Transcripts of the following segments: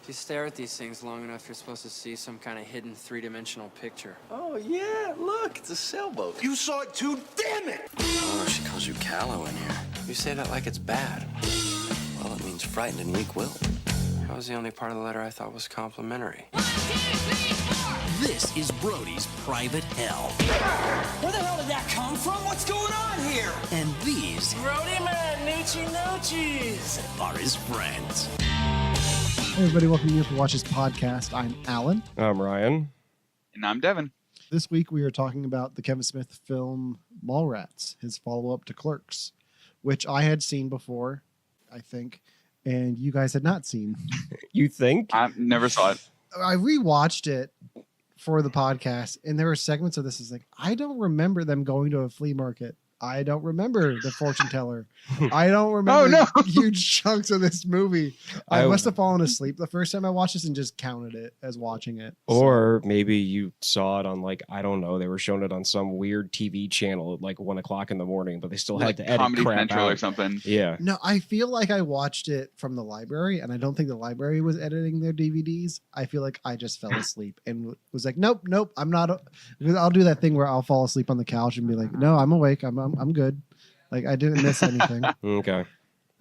If you stare at these things long enough, you're supposed to see some kind of hidden three-dimensional picture. Oh, yeah, look, it's a sailboat. You saw it too, damn it! Oh, she calls you callow in here. You say that like it's bad. Well, it means frightened and weak-willed. That was the only part of the letter I thought was complimentary. 1, 2, 3, 4. This is Brody's private hell. Where the hell did that come from? What's going on here? And these Brody man, noochie noochies. are his friends. Hey everybody, welcome to Watch This Podcast. I'm Alan. I'm Ryan. And I'm Devon. This week we are talking about the Kevin Smith film Mallrats, his follow-up to Clerks, which I had seen before, I think, and you guys had not seen. You think? I never saw it. I rewatched it for the podcast, and there were segments of this. Is like, I don't remember them going to a flea market. I don't remember the fortune teller. I don't remember huge chunks of this movie. I must have fallen asleep the first time I watched this and just counted it as watching it. Or maybe you saw it on, like, I don't know, they were showing it on some weird TV channel at like 1 o'clock in the morning, but they still had to edit Comedy crap Central out or something. Yeah. No, I feel like I watched it from the library, and I don't think the library was editing their DVDs. I feel like I just fell asleep and was like, nope, I'm not. I'll do that thing where I'll fall asleep on the couch and be like, no, I'm awake. I'm good. Like, I didn't miss anything. Okay.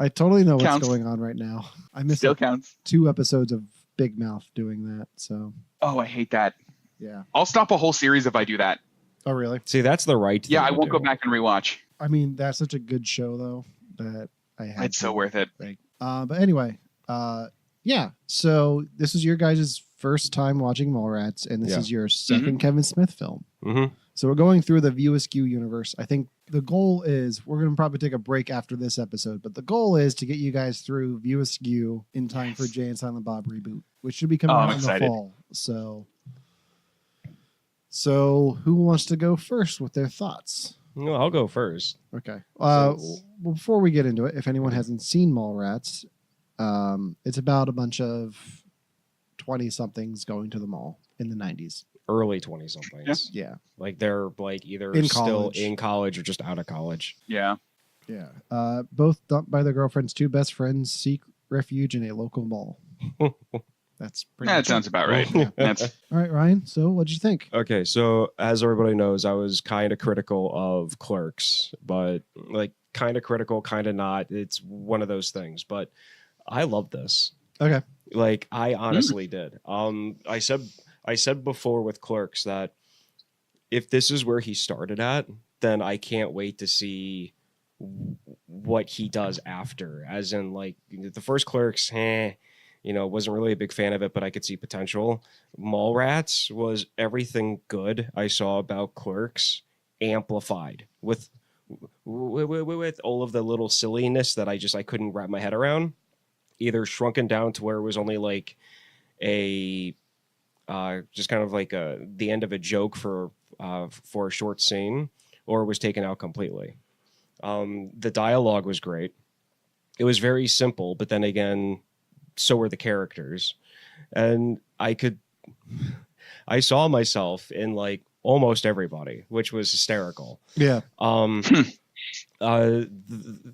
I totally know Counts. what's going on right now. I missed Still counts. 2 episodes of Big Mouth doing that. So, Oh, I hate that. yeah. I'll stop a whole series if I do that. Oh, really? See, that's the right thing Yeah, I to won't do. go back and rewatch. I mean, that's such a good show, though, that I had. It's so worth it. But anyway, yeah. So this is your guys' first time watching Mallrats, and this is your second Kevin Smith film. Mm-hmm. So we're going through the View Askew universe. I think the goal is, we're going to probably take a break after this episode, but the goal is to get you guys through View Askew in time for Jay and Silent Bob reboot, which should be coming out in the fall. So who wants to go first with their thoughts? No, I'll go first. Okay. Well, before we get into it, if anyone hasn't seen Mallrats, it's about a bunch of 20-somethings going to the mall in the 90s. Early 20-somethings. Yeah. Like they're like either In still college. in college or just out of college. Yeah. Yeah. Both dumped by their girlfriends, 2 best friends seek refuge in a local mall. That's pretty That much sounds it. about right. That's All right, Ryan. So what'd you think? Okay, so as everybody knows, I was kind of critical of Clerks, but like kind of critical, kind of not. It's one of those things, but I love this. Okay. Like I honestly did. I said before with Clerks that if this is where he started at, then I can't wait to see what he does after. As in, like, the first Clerks, wasn't really a big fan of it, but I could see potential. Mallrats was everything good I saw about Clerks amplified with all of the little silliness that I couldn't wrap my head around. Either shrunken down to where it was only like a just kind of like the end of a joke for a short scene, or was taken out completely. The dialogue was great. It was very simple, but then again, so were the characters. And I saw myself in like almost everybody, which was hysterical. Yeah. The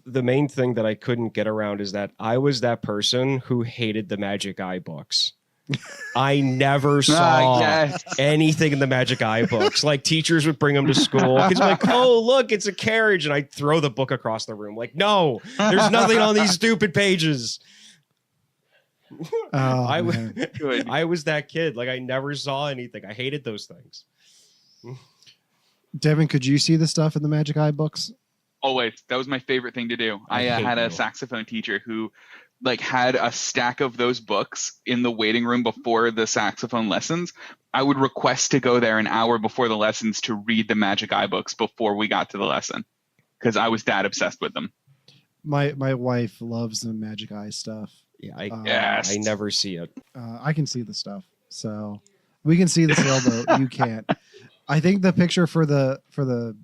main thing that I couldn't get around is that I was that person who hated the Magic Eye books. I never saw anything in the Magic Eye books. Like, teachers would bring them to school because like, oh, look, it's a carriage. And I'd throw the book across the room. Like, no, there's nothing on these stupid pages. I was that kid. Like, I never saw anything. I hated those things. Devin, could you see the stuff in the Magic Eye books? always. That was my favorite thing to do. I had a saxophone teacher who like had a stack of those books in the waiting room before the saxophone lessons. I would request to go there an hour before the lessons to read the Magic Eye books before we got to the lesson because I was that obsessed with them. My wife loves the Magic Eye stuff. Yeah, I never see it. I can see the stuff, so we can see the sailboat. You can't. I think the picture for on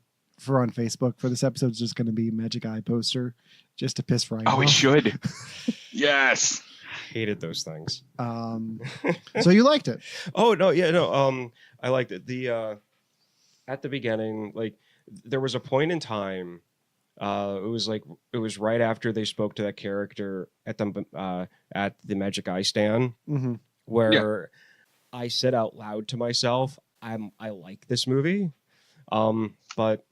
Facebook for this episode is just going to be Magic Eye poster, just to piss Ryan off. Oh, we should. Yes. Hated those things. So you liked it? Oh no, yeah, no. I liked it. At the beginning, like there was a point in time It was right after they spoke to that character at the Magic Eye stand, where I said out loud to myself, I like this movie. But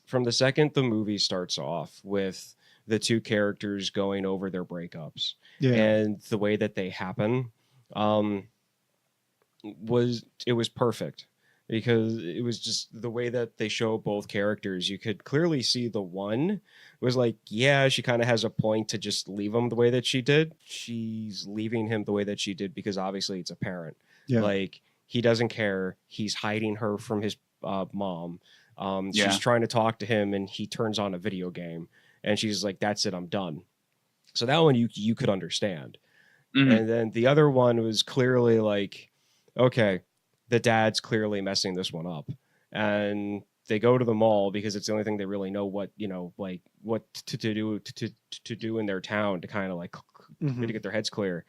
from the second the movie starts off with the two characters going over their breakups and the way that they happen, was perfect, because it was just the way that they show both characters. You could clearly see the one was like, yeah, she kind of has a point to just leave him the way that she did. She's leaving him the way that she did because obviously it's apparent. Yeah. Like, he doesn't care. He's hiding her from his mom. She's trying to talk to him and he turns on a video game and she's like, that's it, I'm done. So that one you could understand. And then the other one was clearly like, okay, the dad's clearly messing this one up. And they go to the mall because it's the only thing they really know what to do in their town to kind of like to get their heads clear.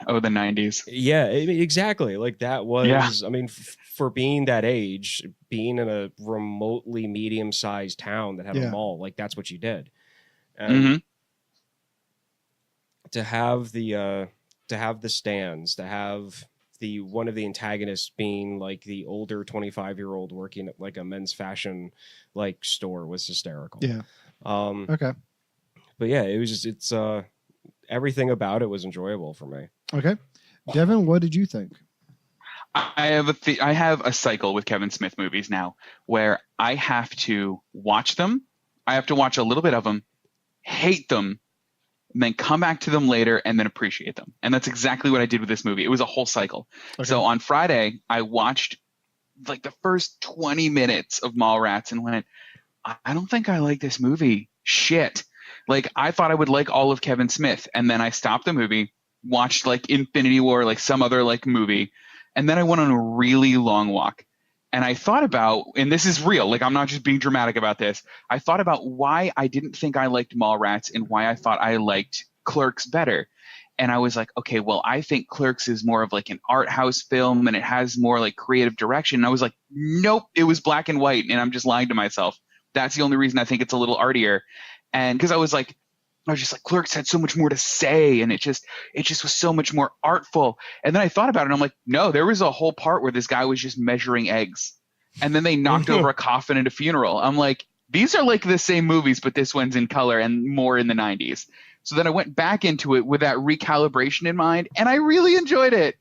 Oh, the 90s. Yeah, exactly. Like that was, I mean, for being that age, being in a remotely medium-sized town that had a mall, like that's what you did. And to have the stands, to have the one of the antagonists being like the older 25-year-old working at like a men's fashion like store was hysterical. Yeah. Okay. But yeah, it was just, it's everything about it was enjoyable for me. Okay. Devin, what did you think? I have a cycle with Kevin Smith movies now where I have to watch them. I have to watch a little bit of them, hate them, and then come back to them later and then appreciate them. And that's exactly what I did with this movie. It was a whole cycle. Okay. So on Friday, I watched like the first 20 minutes of Mallrats and went, I don't think I like this movie. Shit. Like, I thought I would like all of Kevin Smith. And then I stopped the movie, watched like Infinity War, like some other like movie. And then I went on a really long walk. And I thought about, and this is real, like I'm not just being dramatic about this. I thought about why I didn't think I liked Mallrats and why I thought I liked Clerks better. And I was like, okay, well, I think Clerks is more of like an art house film and it has more like creative direction. And I was like, nope, it was black and white. And I'm just lying to myself. That's the only reason I think it's a little artier. And because I was just like, Clerks had so much more to say, and it just was so much more artful. And then I thought about it, and I'm like, no, there was a whole part where this guy was just measuring eggs, and then they knocked over a coffin at a funeral. I'm like, these are like the same movies, but this one's in color and more in the 90s. So then I went back into it with that recalibration in mind, and I really enjoyed it.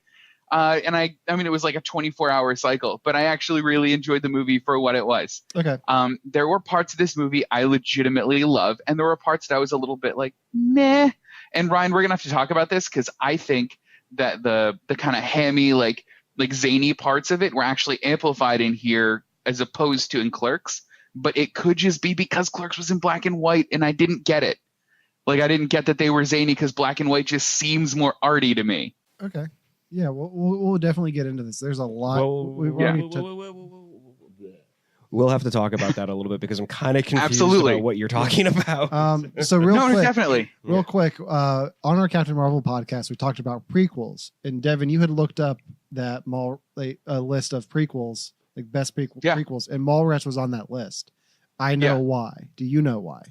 And I mean, it was like a 24-hour cycle, but I actually really enjoyed the movie for what it was. Okay. There were parts of this movie I legitimately love, and there were parts that I was a little bit like, meh. And Ryan, we're gonna have to talk about this because I think that the kind of hammy, like zany parts of it were actually amplified in here as opposed to in Clerks. But it could just be because Clerks was in black and white, and I didn't get it. Like, I didn't get that they were zany because black and white just seems more arty to me. Okay. Yeah, we'll definitely get into this. There's a lot. We'll have to talk about that a little bit because I'm kind of confused about what you're talking about. So real quick, quick. On our Captain Marvel podcast, we talked about prequels, and Devin, you had looked up that list of prequels, like best prequels, and Mallrats was on that list. I know why. Do you know why?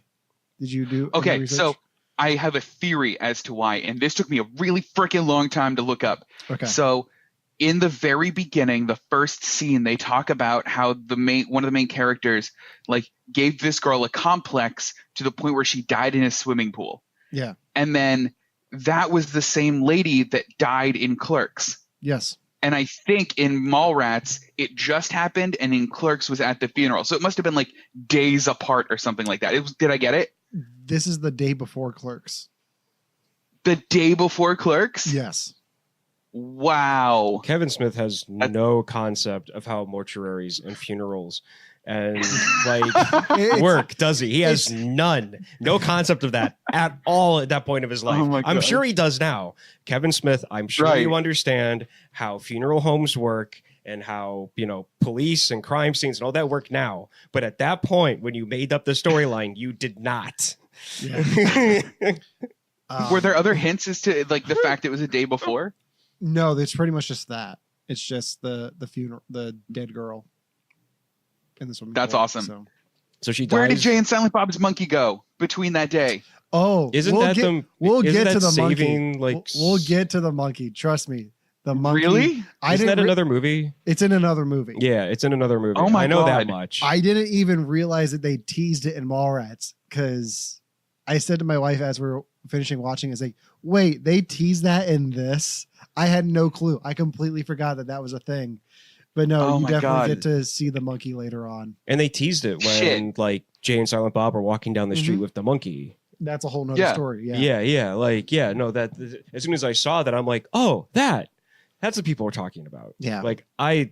Did you do? Okay, so I have a theory as to why, and this took me a really freaking long time to look up. Okay. So in the very beginning, the first scene, they talk about how one of the main characters like gave this girl a complex to the point where she died in a swimming pool. Yeah. And then that was the same lady that died in Clerks. Yes. And I think in Mallrats, it just happened, and in Clerks was at the funeral. So it must have been like days apart or something like that. Did I get it? This is the day before Clerks. The day before Clerks? Yes. Wow. Kevin Smith has no concept of how mortuaries and funerals and like work, does he? He has no concept of that at all at that point of his life. Oh I'm sure he does now. Kevin Smith, I'm sure you understand how funeral homes work and how, police and crime scenes and all that work now. But at that point, when you made up the storyline, you did not. Yeah. Were there other hints as to like the fact it was a day before? No, it's pretty much just that. It's just the funeral, the dead girl in the swimming pool. That's awesome. So. So she dies. Where did Jay and Silent Bob's monkey go between that day? Oh, Isn't we'll that get, them? We'll isn't get that to the saving, monkey. Like, we'll get to the monkey. Trust me. The monkey. Really? Isn't that another movie? It's in another movie. Yeah, it's in another movie. Oh my I know that God. much. I didn't even realize that they teased it in Mallrats because I said to my wife as we were finishing watching, "Is like, wait, they teased that in this? I had no clue. I completely forgot that was a thing." But no, Oh you my definitely God. get to see the monkey later on. And they teased it when Shit. like Jay and Silent Bob are walking down the street with the monkey. That's a whole nother Yeah. story. Yeah. No, that as soon as I saw that, I'm like, oh, that's what people are talking about. Yeah. Oh, I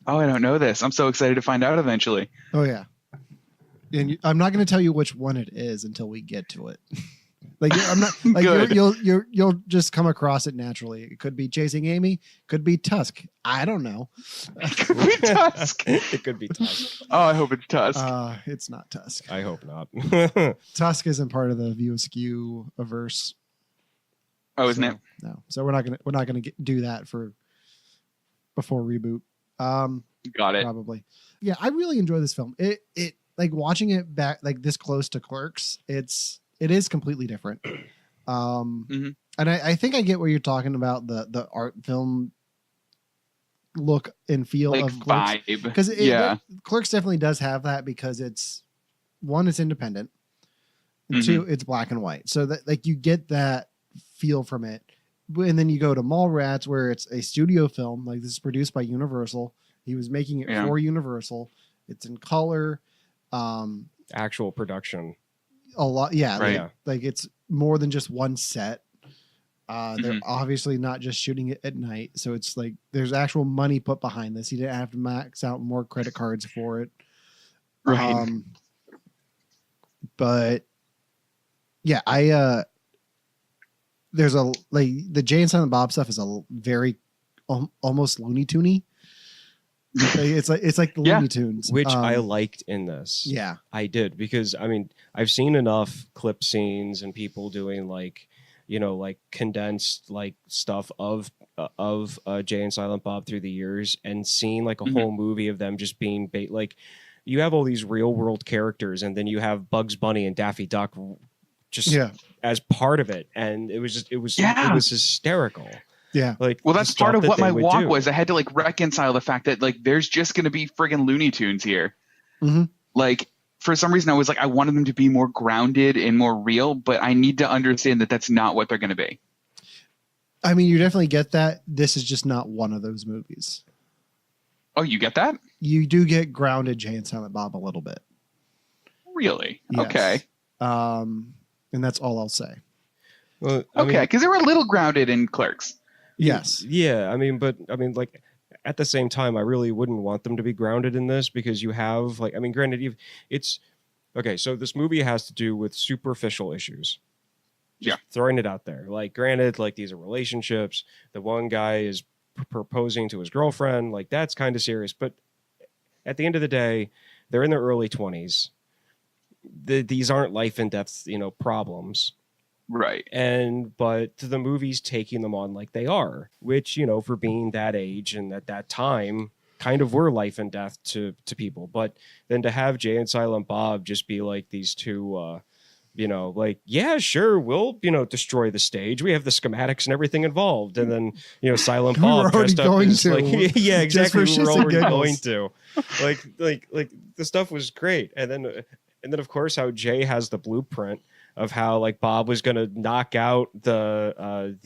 don't know this. I'm so excited to find out eventually. Oh yeah. And I'm not going to tell you which one it is until we get to it. Like I'm not like Good. you'll just come across it naturally. It could be Chasing Amy, could be Tusk. I don't know. Could be Tusk. It could be Tusk. Oh, I hope it's Tusk. It's not Tusk. I hope not. Tusk isn't part of the View Askew averse. Oh, isn't it? No. So we're not gonna do that for before reboot. Got it. Probably. Yeah, I really enjoy this film. It like watching it back like this close to Clerks. It is completely different. And I think I get what you're talking about, the art film look and feel Like of Clerks. vibe. Because Yeah. Clerks definitely does have that because it's independent. And two, it's black and white. So that like you get that feel from it. And then you go to Mallrats where it's a studio film. Like this is produced by Universal. He was making it for Universal. It's in color. Actual production. A lot, yeah. Right. Like it's more than just one set. They're obviously not just shooting it at night, so it's like there's actual money put behind this. He didn't have to max out more credit cards for it, Right. But yeah, there's a like the Jay and Silent Bob stuff is a very almost Looney Toony. It's like the Looney Tunes, which I liked in this. Yeah, I did because I mean I've seen enough clip scenes and people doing like like condensed like stuff of Jay and Silent Bob through the years and seeing like a whole movie of them just being like you have all these real world characters and then you have Bugs Bunny and Daffy Duck just as part of it and it was hysterical. Yeah. Like, well, that's part of what my walk was. I had to like reconcile the fact that like there's just going to be friggin' Looney Tunes here. Like for some reason I was like, I wanted them to be more grounded and more real, but I need to understand that that's not what they're going to be. I mean, you definitely get that. This is just not one of those movies. Oh, you get that? You do get grounded Jay and Silent Bob a little bit. Really? Yes. Okay. And that's all I'll say. Well, okay, because they were a little grounded in Clerks. Yes. Yeah, I mean, like at the same time, I really wouldn't want them to be grounded in this because you have like, I mean, granted, it's okay. So this movie has to do with superficial issues. Just throwing it out there. Like, granted, like these are relationships. The one guy is proposing to his girlfriend. Like that's kind of serious. But at the end of the day, they're in their early 20s. These aren't life and death, problems. Right. But the movie's taking them on like they are, which, for being that age and at that time kind of were life and death to people. But then to have Jay and Silent Bob just be like these two, like, yeah, sure, we'll, destroy the stage. We have the schematics and everything involved. And then, Silent Bob dressed up as like, yeah, exactly. We were already going to. Like the stuff was great. And then of course how Jay has the blueprint of how like Bob was going to knock out the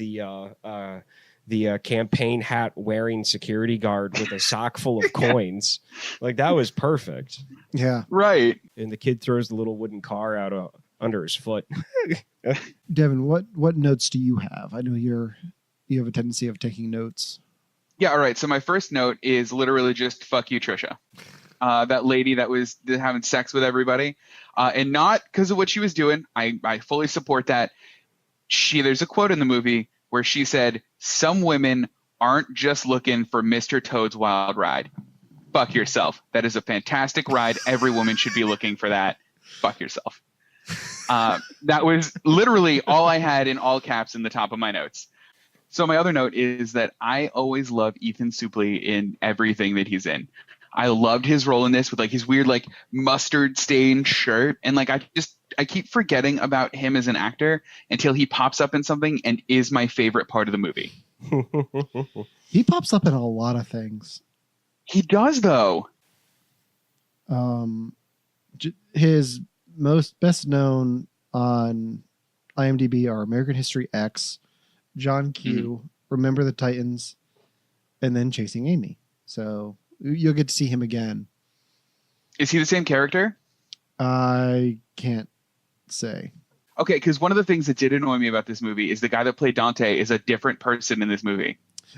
campaign hat wearing security guard with a sock full of coins. Like that was perfect. Yeah. Right. And the kid throws the little wooden car out under his foot. Devin, what notes do you have? I know you have a tendency of taking notes. Yeah. All right. So my first note is literally just fuck you, Trisha. That lady that was having sex with everybody. And not because of what she was doing. I fully support that. There's a quote in the movie where she said, some women aren't just looking for Mr. Toad's Wild Ride. Fuck yourself. That is a fantastic ride. Every woman should be looking for that. Fuck yourself. That was literally all I had in all caps in the top of my notes. So my other note is that I always love Ethan Suplee in everything that he's in. I loved his role in this with like his weird like mustard stained shirt, and like I keep forgetting about him as an actor until he pops up in something and is my favorite part of the movie. He pops up in a lot of things. He does though. His best known on IMDb are American History X, John Q, Remember the Titans, and then Chasing Amy. So you'll get to see him again. Is he the same character? I can't say. Okay, because one of the things that did annoy me about this movie is the guy that played Dante is a different person in this movie.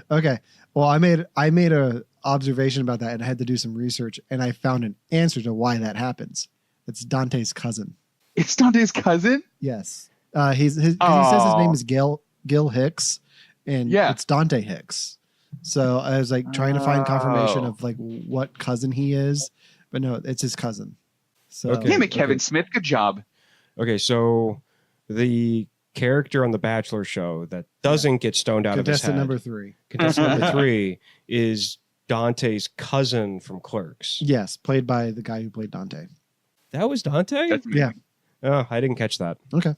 Okay. Well, I made a observation about that and I had to do some research and I found an answer to why that happens. It's Dante's cousin. It's Dante's cousin? Yes. He says his name is Gil Hicks, and it's Dante Hicks. So I was like trying to find confirmation of like what cousin he is, but no, it's his cousin. So Damn it, Kevin Smith, good job. Okay, so the character on the Bachelor show that doesn't get stoned out of his head. Contestant number 3 is Dante's cousin from Clerks. Yes, played by the guy who played Dante. That was Dante? Yeah. Oh, I didn't catch that. Okay.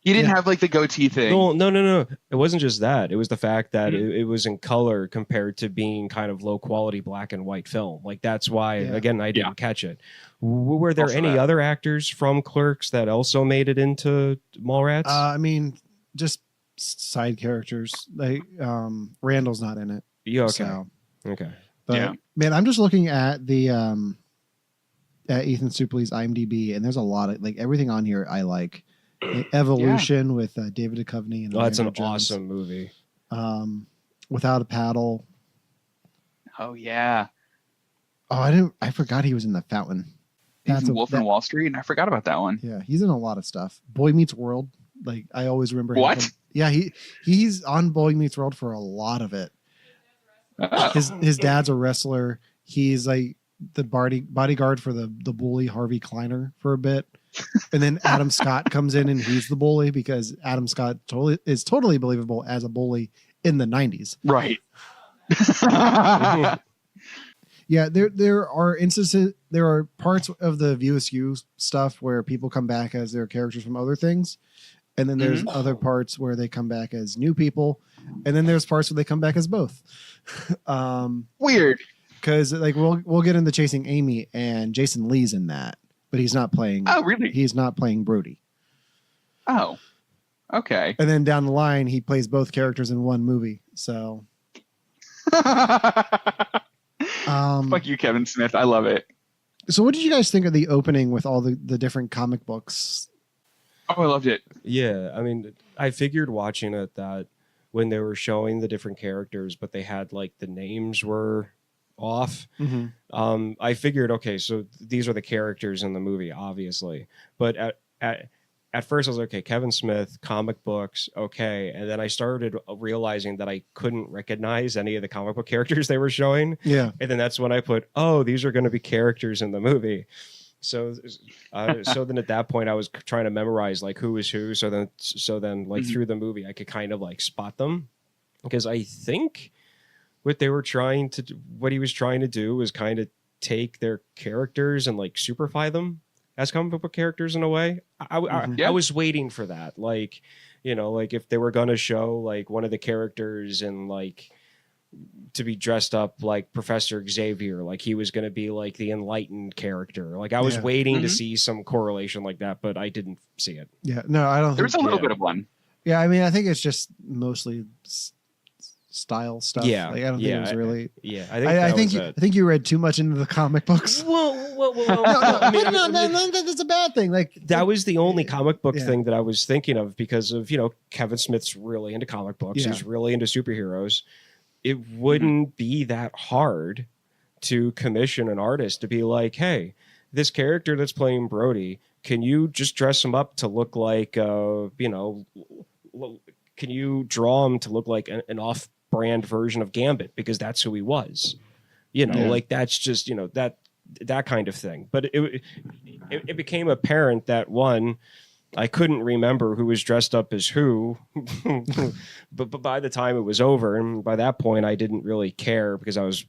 He didn't have like the goatee thing. No. It wasn't just that. It was the fact that it was in color compared to being kind of low quality black and white film. Like that's why, again, I didn't catch it. Were there any other actors from Clerks that also made it into Mallrats? I mean, just side characters. Like Randall's not in it. Yeah, okay. So. Okay. But man, I'm just looking at the at Ethan Suplee's IMDb, and there's a lot of like everything on here I like. Evolution with David Duchovny and that's an Jones. awesome movie. Without a Paddle. Oh yeah. Oh, I forgot he was in The Fountain. He's in Wolf in Wall Street, and I forgot about that one. Yeah, he's in a lot of stuff. Boy Meets World. Like I always remember. What? He's on Boy Meets World for a lot of it. His dad's a wrestler. He's like the bodyguard for the bully Harvey Kleiner for a bit. And then Adam Scott comes in and he's the bully because Adam Scott is totally believable as a bully in the 90s. Right. Yeah, there are instances, there are parts of the View Askew stuff where people come back as their characters from other things. And then there's other parts where they come back as new people. And then there's parts where they come back as both. Weird. Because like we'll get into Chasing Amy and Jason Lee's in that. But he's not playing. Oh, really? He's not playing Brody. Oh, okay. And then down the line, he plays both characters in one movie. So, fuck you, Kevin Smith. I love it. So, what did you guys think of the opening with all the different comic books? Oh, I loved it. Yeah, I mean, I figured watching it that when they were showing the different characters, but they had like the names were off. I figured, okay, so these are the characters in the movie, obviously. But at first I was like, okay, Kevin Smith, comic books, okay. And then I started realizing that I couldn't recognize any of the comic book characters they were showing. Yeah. And then that's when I put, oh, these are going to be characters in the movie. So then at that point I was trying to memorize like who is who. So then like through the movie I could kind of like spot them, because I think what he was trying to do was kind of take their characters and like superfy them as comic book characters in a way. I was waiting for that. Like, you know, like if they were going to show like one of the characters and like to be dressed up like Professor Xavier, like he was going to be like the enlightened character. Like I was waiting to see some correlation like that, but I didn't see it. Yeah, no, I don't. There was a little bit of one. Yeah, I mean, I think it's just mostly style stuff. Yeah, like, I don't think it was really. I think you read too much into the comic books. Well, no, that's a bad thing. Like that was the only comic book thing that I was thinking of because of, you know, Kevin Smith's really into comic books. Yeah. He's really into superheroes. It wouldn't be that hard to commission an artist to be like, hey, this character that's playing Brody, can you just dress him up to look like, you know, can you draw him to look like an off-brand version of Gambit, because that's who he was, you know, like that's just, you know, that kind of thing. But it became apparent that one, I couldn't remember who was dressed up as who, but by the time it was over, and by that point I didn't really care because I was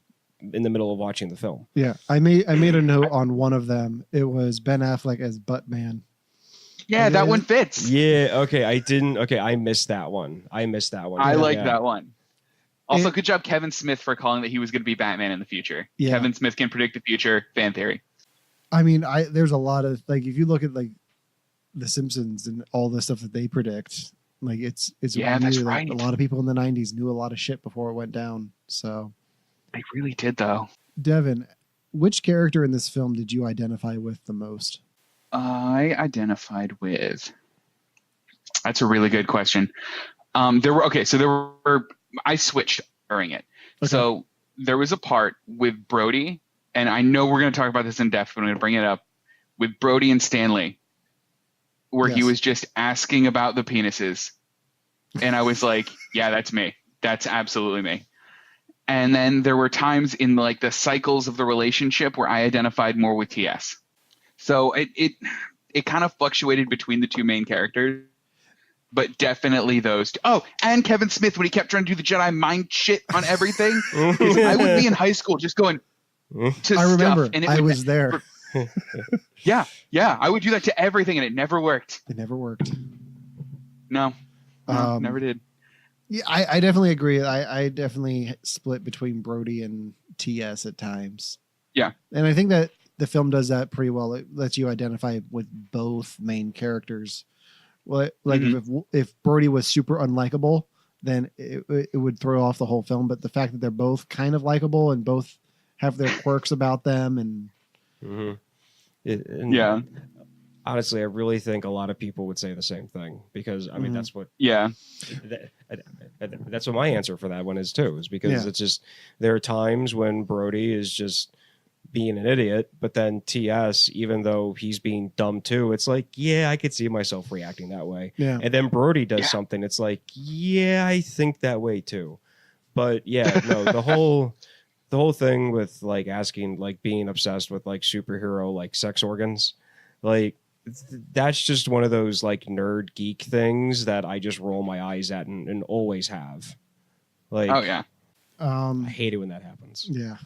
in the middle of watching the film. Yeah, I made a note on one of them. It was Ben Affleck as Buttman. Yeah, that one fits. Yeah, okay, I missed that one. I like that one. Also, good job, Kevin Smith, for calling that he was going to be Batman in the future. Yeah. Kevin Smith can predict the future. Fan theory. I mean, there's a lot of like if you look at like The Simpsons and all the stuff that they predict, like it's Yeah, that's weird. right. Like, a lot of people in the '90s knew a lot of shit before it went down. So They really did, though. Devin, which character in this film did you identify with the most? I identified with. That's a really good question. There were. I switched during it. Okay. So there was a part with Brody, and I know we're going to talk about this in depth, but I'm going to bring it up with Brody and Stanley, where he Yes. was just asking about the penises, and I was like, "Yeah, that's me. That's absolutely me." And then there were times in like the cycles of the relationship where I identified more with TS. So it kind of fluctuated between the two main characters, but definitely those two. Oh, and Kevin Smith when he kept trying to do the Jedi mind shit on everything. 'Cause I would be in high school just going to I remember. stuff, and I was there. Yeah, I would do that to everything, and it never worked. It never worked. No, never did. Yeah, I definitely agree. I definitely split between Brody and TS at times. Yeah. And I think that the film does that pretty well. It lets you identify with both main characters. Well, like if Brody was super unlikable, then it would throw off the whole film. But the fact that they're both kind of likable and both have their quirks about them, and Yeah. Honestly, I really think a lot of people would say the same thing because I mean that's what that's what my answer for that one is too. Is because it's just there are times when Brody is just being an idiot, but then TS, even though he's being dumb too, it's like, yeah, I could see myself reacting that way. Yeah. And then Brody does something, it's like, yeah, I think that way too. But yeah, no, the whole thing with like asking, like being obsessed with like superhero like sex organs, like that's just one of those like nerd geek things that I just roll my eyes at and always have. Like, Oh yeah. I hate it when that happens. Yeah.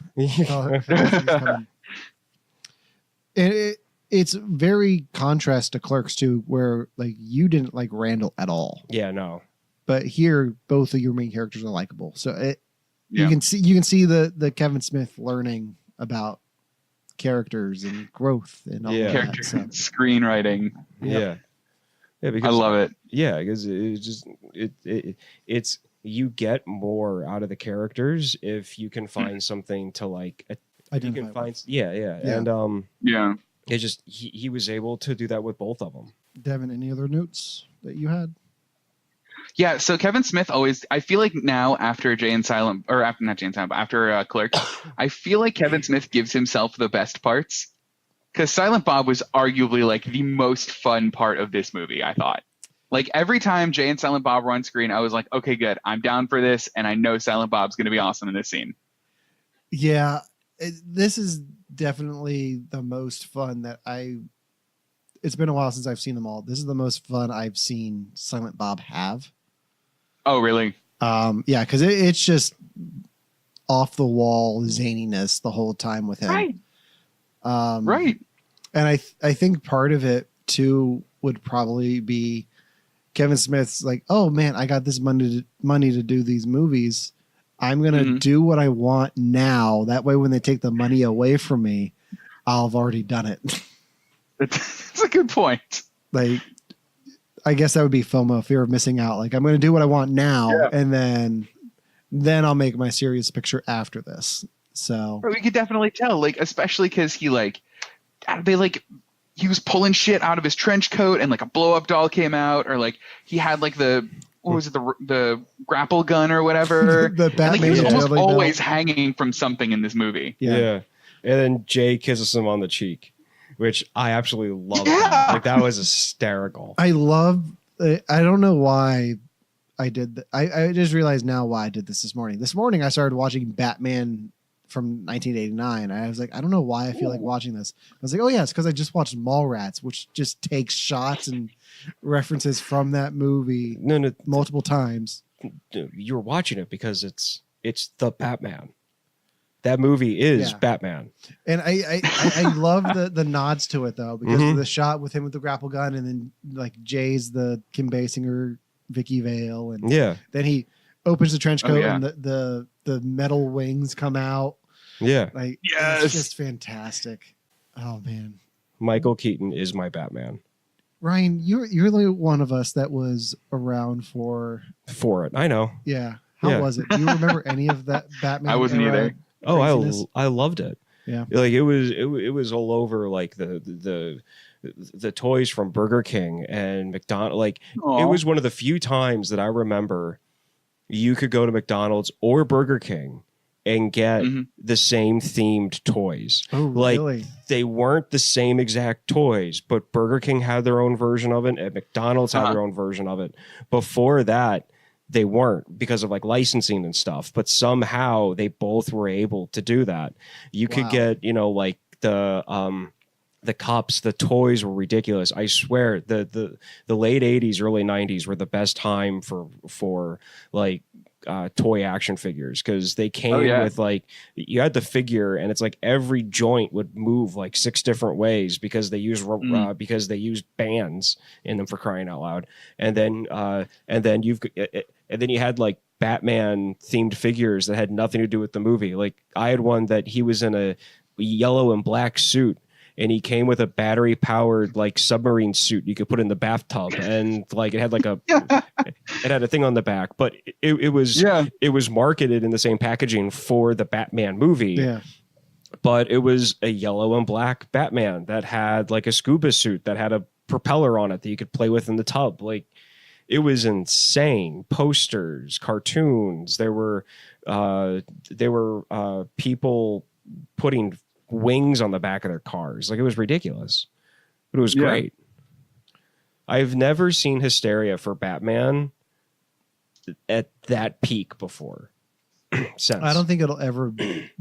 And it's very contrast to Clerks too, where like you didn't like Randall at all, Yeah, no. but here both of your main characters are likable. So Yeah. you can see the Kevin Smith learning about characters and growth and all Yeah. Character that. So, screenwriting. Yeah. Yeah, I because love it. yeah, because it's just it's you get more out of the characters if you can find something to like you Identify can with. find yeah. Yeah. And Yeah. it just he was able to do that with both of them. Devin, any other notes that you had? Yeah, so Kevin Smith always, I feel like now after Jay and Silent, or after, not Jay and Silent, but after Clerks, I feel like Kevin Smith gives himself the best parts. Because Silent Bob was arguably like the most fun part of this movie, I thought. Like every time Jay and Silent Bob were on screen, I was like, okay, good, I'm down for this, and I know Silent Bob's going to be awesome in this scene. Yeah, this is definitely the most fun that it's been a while since I've seen them all. This is the most fun I've seen Silent Bob have. Oh, really? Yeah, because it's just off the wall zaniness the whole time with him. Right. Right. And I think part of it too would probably be Kevin Smith's like, oh man, I got this money to do these movies. I'm gonna do what I want now. That way, when they take the money away from me, I'll have already done it. That's a good point. Like, I guess that would be FOMO, fear of missing out. Like, I'm going to do what I want now, and then I'll make my serious picture after this. So We could definitely tell, like, especially because he was pulling shit out of his trench coat, and like a blow up doll came out, or like he had like the grapple gun or whatever. The Batman, and, like, he was almost totally always belt. hanging from something in this movie. Yeah. And then Jay kisses him on the cheek, which I absolutely love. Yeah. Like that was hysterical. I love. I don't know why I did that. I just realized now why I did this morning. This morning I started watching Batman from 1989. I was like, I don't know why I feel like watching this. I was like, oh yeah, it's because I just watched Mallrats, which just takes shots and references from that movie multiple times. You're watching it because it's the Batman. That movie is Yeah. Batman. And I love the nods to it though, because Mhm. of the shot with him with the grapple gun, and then like Jay's the Kim Basinger, Vicky Vale, and Yeah. then he opens the trench Oh, coat yeah. and the metal wings come out. Yeah. Like Yes. it's just fantastic. Oh man. Michael Keaton is my Batman. Ryan, you're the one of us that was around for For it. I know. yeah. How Yeah. was it? Do you remember any of that Batman? I wasn't era either. Oh, craziness? I loved it. Yeah. Like it was all over like the toys from Burger King and McDonald's. Like Aw. it was one of the few times that I remember you could go to McDonald's or Burger King and get Mhm. the same themed toys. Oh, Like really? they weren't the same exact toys, but Burger King had their own version of it and McDonald's had Uh-huh. their own version of it. Before that, they weren't because of like licensing and stuff, but somehow they both were able to do that. You could Wow. get, like the cups, the toys were ridiculous. I swear the late 80s, early 90s were the best time for like toy action figures, because they came yeah. with like you had the figure and it's like every joint would move like 6 different ways because they use because they used bands in them, for crying out loud. And then you had like Batman themed figures that had nothing to do with the movie. Like I had one that he was in a yellow and black suit, and he came with a battery powered like submarine suit you could put in the bathtub, and like it had like it had a thing on the back, but it was marketed in the same packaging for the Batman movie. Yeah. But it was a yellow and black Batman that had like a scuba suit that had a propeller on it that you could play with in the tub. Like it was insane. Posters, cartoons. There were people putting wings on the back of their cars. Like it was ridiculous, but it was great. I've never seen hysteria for Batman at that peak before. Since I don't think it'll ever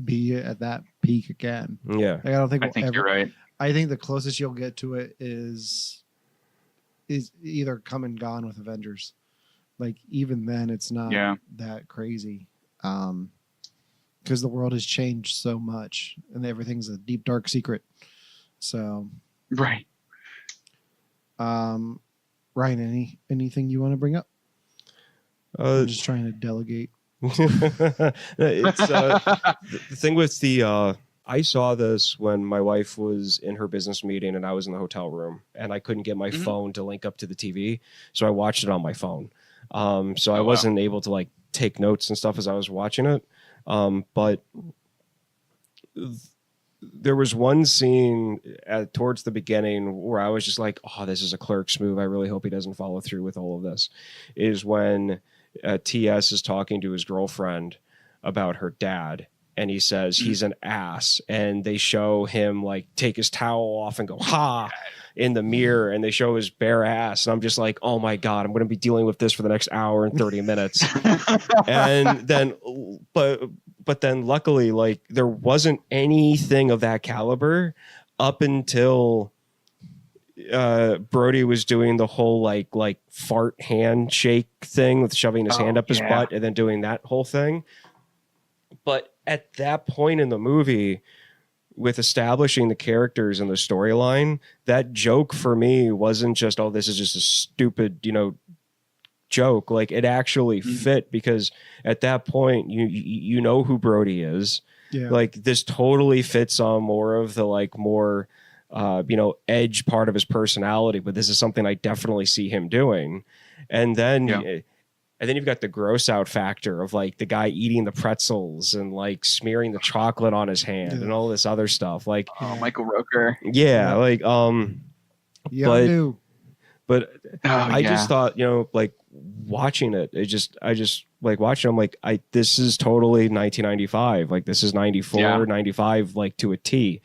be at that peak again. Yeah. Like, I don't think I we'll think ever. you're right. I think the closest you'll get to it is either Come and Gone with Avengers. Like even then, it's not that crazy, because the world has changed so much, and everything's a deep dark secret. So, Right. Ryan, anything you want to bring up? I'm just trying to delegate. It's the thing with the I saw this when my wife was in her business meeting and I was in the hotel room, and I couldn't get my phone to link up to the TV, so I watched it on my phone. So I wasn't able to like take notes and stuff as I was watching it. But there was one scene towards the beginning where I was just like, oh, this is a Clerks move. I really hope he doesn't follow through with all of this. Is when TS is talking to his girlfriend about her dad, and he says he's an ass, and they show him like take his towel off and go ha in the mirror, and they show his bare ass, and I'm just like, oh my god, I'm going to be dealing with this for the next hour and 30 minutes. And then but then luckily, like, there wasn't anything of that caliber up until Brody was doing the whole like fart handshake thing with shoving his hand up his butt and then doing that whole thing. But at that point in the movie, with establishing the characters and the storyline, that joke for me wasn't just, oh, this is just a stupid, joke. Like, it actually fit, because at that point you know who Brody is. Yeah. Like, this totally fits on more of the like more edge part of his personality, but this is something I definitely see him doing. And then you've got the gross out factor of like the guy eating the pretzels and like smearing the chocolate on his hand and all this other stuff. Like, Michael Rooker. But I just thought, like watching it, I just like watching. I'm like, this is totally 1995. Like, this is 94, 95, like to a T.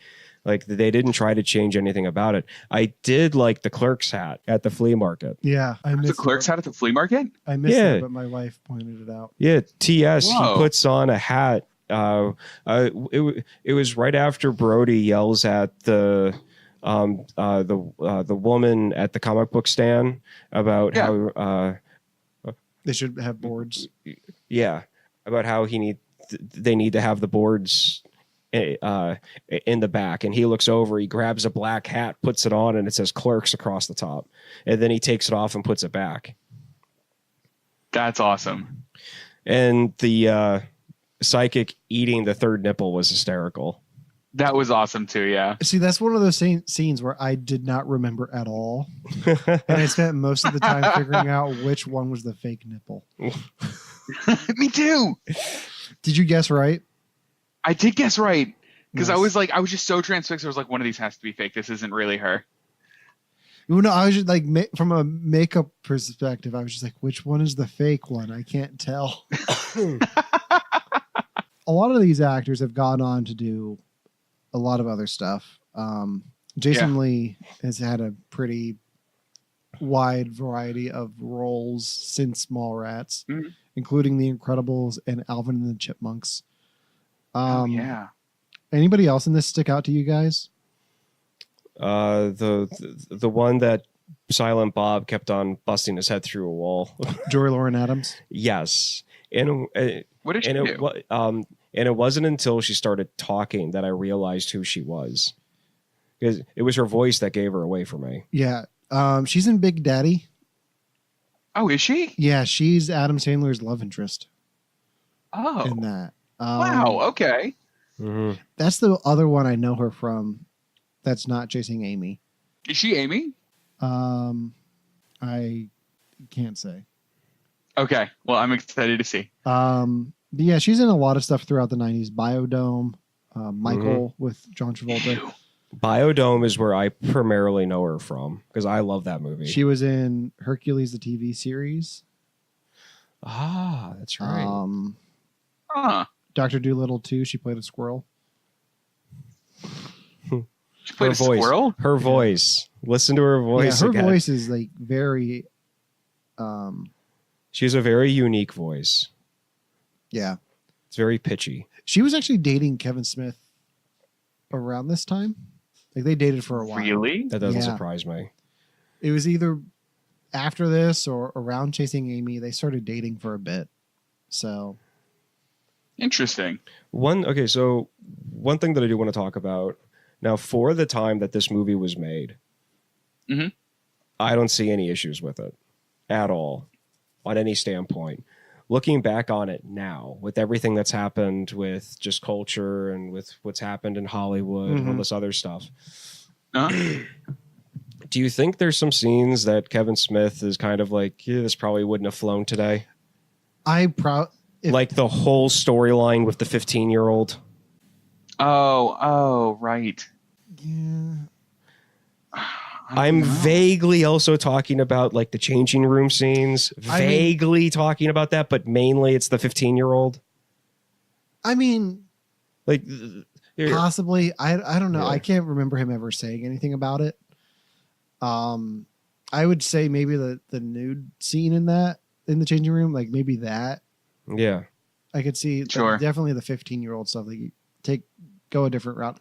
Like, they didn't try to change anything about it. I did like the Clerks hat at the flea market. Yeah, I missed The Clerks hat at the flea market? I missed it, but my wife pointed it out. Yeah, TS, Whoa. he puts on a hat. It was right after Brody yells at the woman at the comic book stand about how they should have boards. Yeah, about how he they need to have the boards in the back, and he looks over, he grabs a black hat, puts it on, and it says Clerks across the top, and then he takes it off and puts it back. That's awesome. And the psychic eating the third nipple was hysterical. That was awesome too. Yeah. See, that's one of those scenes where I did not remember at all, and I spent most of the time figuring out which one was the fake nipple. Me too. Did you guess right? I did guess right because Nice. I was just so transfixed. I was like, one of these has to be fake. This isn't really her. Well, no, I was just like, from a makeup perspective, I was just like, which one is the fake one? I can't tell. A lot of these actors have gone on to do a lot of other stuff. Jason Lee has had a pretty wide variety of roles since Mallrats, including The Incredibles and Alvin and the Chipmunks. Yeah. Anybody else in this stick out to you guys? The one that Silent Bob kept on busting his head through a wall. Joy Lauren Adams. Yes, and What did she do? And it wasn't until she started talking that I realized who she was, because it was her voice that gave her away for me. Yeah. She's in Big Daddy. Oh, is she? Yeah, she's Adam Sandler's love interest Oh, in that. wow. Okay. Mm-hmm. That's the other one I know her from. That's not Chasing Amy. Is she Amy? I can't say. Okay. Well, I'm excited to see. But yeah, she's in a lot of stuff throughout the 90s. Biodome, Michael with John Travolta. Biodome is where I primarily know her from, because I love that movie. She was in Hercules, the TV series. That's right. Dr. Dolittle 2, she played a squirrel. She played a squirrel? Her voice. Listen to her voice. Yeah, her again. voice is like very... She has a very unique voice. Yeah. It's very pitchy. She was actually dating Kevin Smith around this time. Like, they dated for a while. Really? That doesn't Yeah. surprise me. It was either after this or around Chasing Amy. They started dating for a bit. So... Interesting. So one thing that I do want to talk about now, for the time that this movie was made, I don't see any issues with it at all on any standpoint. Looking back on it now, with everything that's happened with just culture and with what's happened in Hollywood and all this other stuff, do you think there's some scenes that Kevin Smith is kind of like, yeah, this probably wouldn't have flown today? Like the whole storyline with the 15-year-old. Oh, right. Yeah. I'm vaguely also talking about like the changing room scenes, vaguely talking about that, but mainly it's the 15-year-old. I mean, like possibly. I don't know. Yeah. I can't remember him ever saying anything about it. I would say maybe the nude scene in the changing room, like maybe that. Yeah. I could see Sure. definitely the 15-year-old stuff. Like, go a different route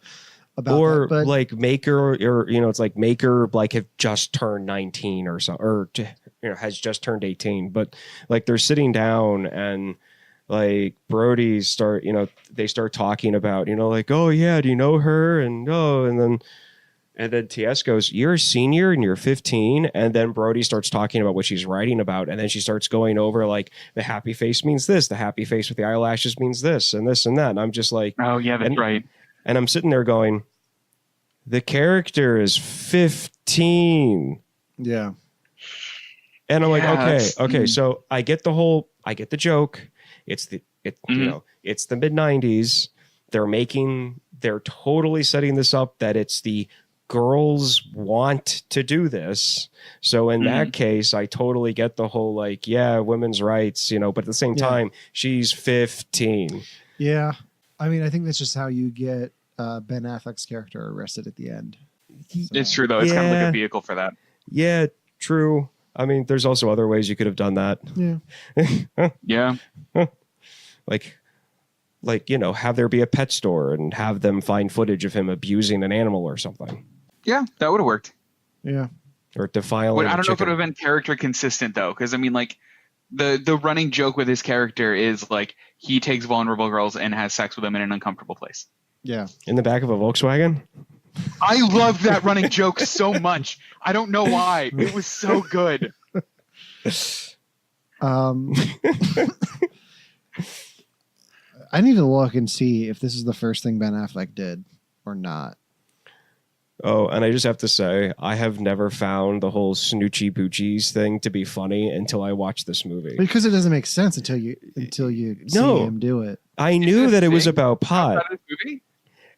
about Or that. But like make her, or it's like make her like have just turned 19 or something, or has just turned 18. But like they're sitting down and like Brody they start talking about, like, oh yeah, do you know her? And then TS goes, you're a senior and you're 15. And then Brody starts talking about what she's writing about. And then she starts going over like the happy face means this, the happy face with the eyelashes means this and this and that. And I'm just like, Oh, yeah, that's right. and I'm sitting there going, the character is 15. yeah, And I'm like, Yeah, okay. So I get the joke. It's the mid 90s. They're totally setting this up that it's the girls want to do this. So in that case, I totally get the whole like, yeah, women's rights, but at the same time, she's 15. yeah. I mean, I think that's just how you get Ben Affleck's character arrested at the end. It's true, though. It's kind of like Yeah. a vehicle for that. Yeah, true. I mean, there's also other ways you could have done that. Yeah. Yeah. like have there be a pet store and have them find footage of him abusing an animal or something, Yeah, that would have worked. Yeah. or defiling. But I a don't know if it chicken. would have been character consistent, though, because, I mean, like, The running joke with his character is like he takes vulnerable girls and has sex with them in an uncomfortable place. Yeah. In the back of a Volkswagen? I loved that running joke so much. I don't know why. It was so good. I need to look and see if this is the first thing Ben Affleck did or not. Oh, and I just have to say, I have never found the whole Snoochie Boochies thing to be funny until I watched this movie. Because it doesn't make sense until you see him do it. I knew that it was about pot. Outside of this movie?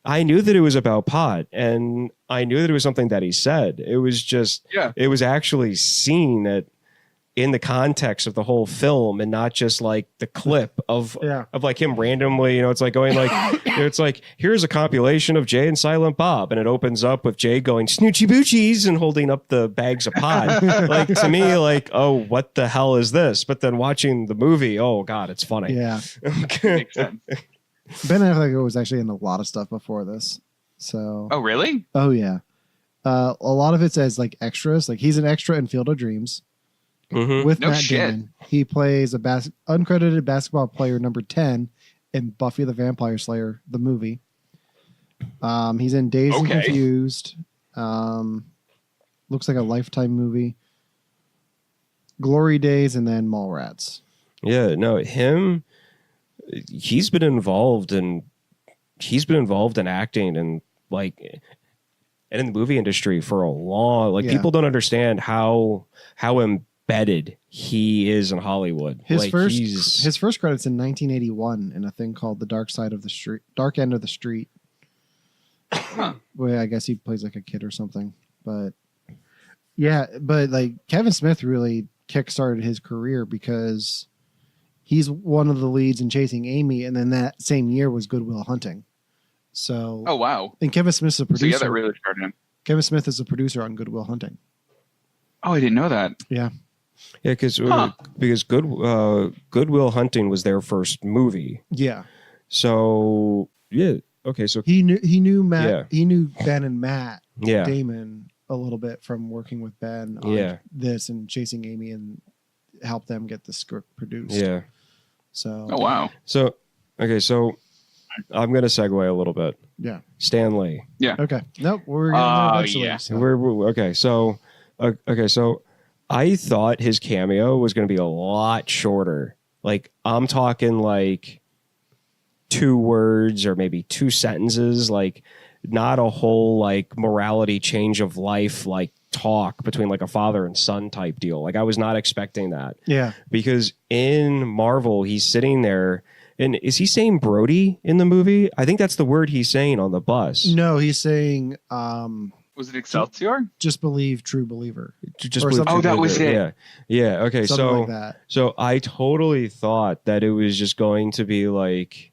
I knew that it was about pot, and I knew that it was something that he said. It was just, it was actually seen in the context of the whole film, and not just like the clip of like him randomly. It's like going like, it's like, here's a compilation of Jay and Silent Bob, and it opens up with Jay going Snoochie Boochies and holding up the bags of pot. Like, to me, like, oh, what the hell is this? But then watching the movie, oh God, it's funny. Yeah. Makes sense. Ben Affleck was actually in a lot of stuff before this. So. Oh, really? Oh, yeah. A lot of it says like extras. Like he's an extra in Field of Dreams with No Matt shit. Damon. He plays a uncredited basketball player number 10 in Buffy the Vampire Slayer, the movie. He's in Dazed and Confused. Looks like a Lifetime movie. Glory Days, and then Mallrats. Yeah, no, he's been involved in acting and like and in the movie industry for a long people don't understand how embedded he is in Hollywood. His first credits in 1981 in a thing called The Dark End of the Street. Where I guess he plays like a kid or something. But like Kevin Smith really kickstarted his career because he's one of the leads in Chasing Amy, and then that same year was Good Will Hunting. So, oh wow! And Kevin Smith's a producer. So that really started him. Kevin Smith is a producer on Good Will Hunting. Oh, I didn't know that. Yeah, because Good Will Hunting was their first movie. Yeah. So okay. So he knew Matt. Yeah. He knew Ben and Matt. Yeah. Damon a little bit from working with Ben on this and Chasing Amy, and help them get the script produced. Yeah. So. Oh wow. So okay. So I'm gonna segue a little bit. Yeah. Stan Lee. Yeah. Okay. Nope. We're gonna eventually. Yeah. So. We're okay. So So I thought his cameo was gonna be a lot shorter. Like I'm talking like 2 words or maybe 2 sentences. Like not a whole like morality change of life like talk between like a father and son type deal. Like I was not expecting that. Yeah. Because in Marvel, he's sitting there, and is he saying Brody in the movie? I think that's the word he's saying on the bus. No, he's saying was it Excelsior? Just believe, true believer. Just believe, that was it. Yeah. Okay. Something like that. So I totally thought that it was just going to be like,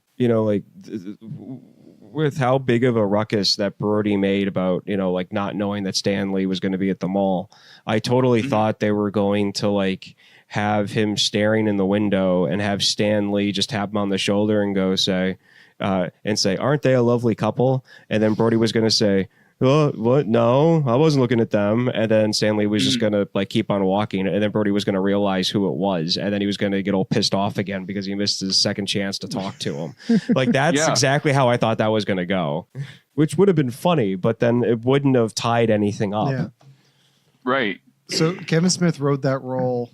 with how big of a ruckus that Brody made about, like not knowing that Stan Lee was going to be at the mall. I totally thought they were going to like have him staring in the window and have Stan Lee just tap him on the shoulder and go say, aren't they a lovely couple? And then Brody was going to say, oh, what? No, I wasn't looking at them. And then Stan Lee was just going to like keep on walking. And then Brody was going to realize who it was. And then he was going to get all pissed off again because he missed his second chance to talk to him. Like that's exactly how I thought that was going to go, which would have been funny, but then it wouldn't have tied anything up. Yeah. Right. So Kevin Smith wrote that role.